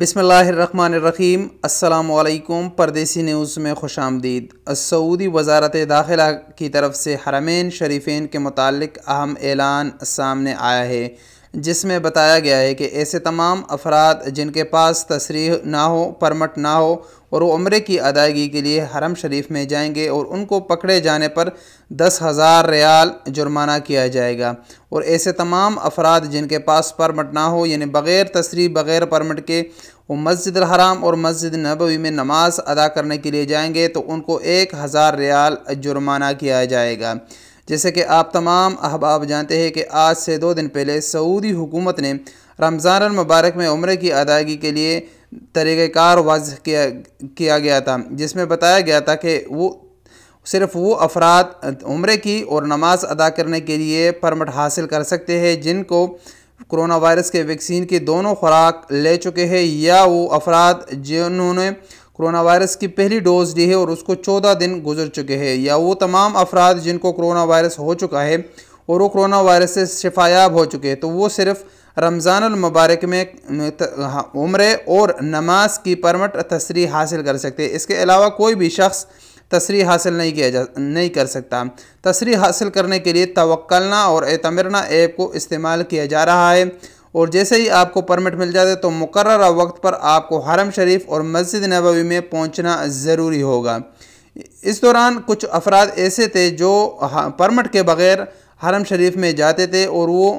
बिस्मिल्लाहिर्रहमानिर्रहीम। अस्सलामुअलैकुम। परदेसी न्यूज़ में खुशामदीद। सऊदी वज़ारत दाखिला की तरफ से हरमैन शरीफेन के मुतालिक अहम ऐलान सामने आया है, जिसमें बताया गया है कि ऐसे तमाम अफराद जिनके पास तसरीह ना हो, परमट ना हो और वो उम्रे की अदायगी के लिए हरम शरीफ में जाएंगे और उनको पकड़े जाने पर 10,000 रियाल जुर्माना किया जाएगा। और ऐसे तमाम अफराद जिनके पास परमट ना हो, यानी बग़ैर तसरीह बग़ैर परमट के वो मस्जिद अल हराम और मस्जिद नबवी में नमाज अदा करने के लिए जाएंगे तो उनको 1,000 रियाल जुर्माना किया जाएगा। जैसे कि आप तमाम अहबाब जानते हैं कि आज से 2 दिन पहले सऊदी हुकूमत ने रमज़ान अल मुबारक में उम्रे की अदायगी के लिए तरीक़ाकार वाज़ह किया गया था, जिसमें बताया गया था कि सिर्फ़ वो अफराद उम्रे की और नमाज अदा करने के लिए परमिट हासिल कर सकते हैं जिनको कोरोना वायरस के वैक्सीन की दोनों खुराक ले चुके हैं, या वो अफराद जिन्होंने कोरोना वायरस की पहली डोज़ ली है और उसको 14 दिन गुजर चुके हैं, या वो तमाम अफराद जिनको कोरोना वायरस हो चुका है और वो कोरोना वायरस से शिफायाब हो चुके हैं, तो वो सिर्फ़ रमज़ान अल मुबारक में उम्रे और नमाज की परमिट तसरीह हासिल कर सकते हैं। इसके अलावा कोई भी शख्स तसरीह हासिल नहीं कर सकता। तसरीह हासिल करने के लिए तवक्कलना और एतमिरना ऐप को इस्तेमाल किया जा रहा है, और जैसे ही आपको परमिट मिल जाए तो मुकर्ररा वक्त पर आपको हरम शरीफ और मस्जिद नबवी में पहुंचना ज़रूरी होगा। इस दौरान कुछ अफराद ऐसे थे जो परमिट के बग़ैर हरम शरीफ में जाते थे और वो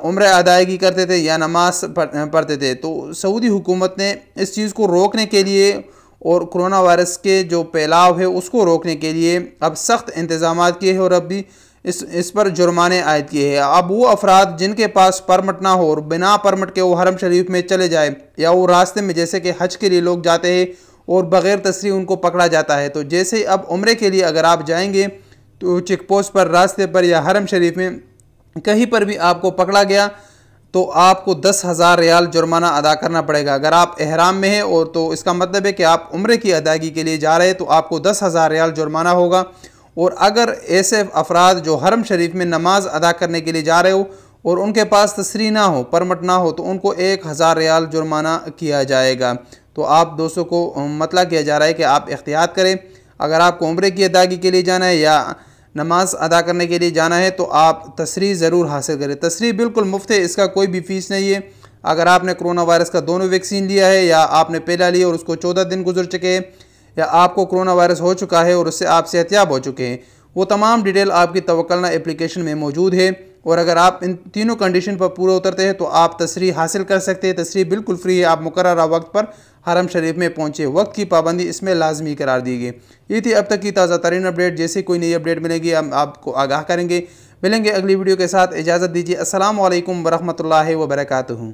उम्र अदायगी करते थे या नमाज पढ़ते थे। तो सऊदी हुकूमत ने इस चीज़ को रोकने के लिए और कोरोना वायरस के जो फैलाव है उसको रोकने के लिए अब सख्त इंतज़ाम किए हैं और अब भी इस पर जुर्माने आयद किए हैं। अब वो अफराद जिनके पास परमिट ना हो और बिना परमिट के वो हरम शरीफ में चले जाए, या वो रास्ते में जैसे कि हज के लिए लोग जाते हैं और बग़ैर तसरीह उनको पकड़ा जाता है, तो जैसे ही अब उम्रे के लिए अगर आप जाएंगे तो चेक पोस्ट पर, रास्ते पर या हरम शरीफ में कहीं पर भी आपको पकड़ा गया तो आपको 10,000 रियाल जुर्माना अदा करना पड़ेगा। अगर आप एहराम में हैं और तो इसका मतलब है कि आप उम्रे की अदायगी के लिए जा रहे हैं तो आपको 10,000 रियाल जुर्माना होगा। और अगर ऐसे अफराद जो हरम शरीफ में नमाज अदा करने के लिए जा रहे हो और उनके पास तसरीह ना हो, परमिट ना हो, तो उनको 1,000 रियाल जुर्माना किया जाएगा। तो आप दोस्तों को मतलब किया जा रहा है कि आप एहतियात करें। अगर आपको उम्रे की अदायगी के लिए जाना है या नमाज अदा करने के लिए जाना है तो आप तसरीह ज़रूर हासिल करें। तसरीह बिल्कुल मुफ्त है, इसका कोई भी फ़ीस नहीं है। अगर आपने कोरोना वायरस का दोनों वैक्सीन लिया है, या आपने पहला लिया और उसको 14 दिन गुजर चुके हैं, या आपको कोरोना वायरस हो चुका है और उससे आप सेहतियाब हो चुके हैं, वो तमाम डिटेल आपकी तवक्कलना एप्लीकेशन में मौजूद है। और अगर आप इन तीनों कंडीशन पर पूरा उतरते हैं तो आप तसरीह हासिल कर सकते हैं। तसरीह बिल्कुल फ्री है। आप मुकर्ररा वक्त पर हरम शरीफ में पहुँचे। वक्त की पाबंदी इसमें लाजमी करार दी गई। ये थी अब तक की ताज़ा तरीन अपडेट। जैसे कोई नई अपडेट मिलेगी हम आपको आगाह करेंगे। मिलेंगे अगली वीडियो के साथ। इजाज़त दीजिए। अस्सलामु अलैकुम वरहमतुल्लाहि वबरकातुहू।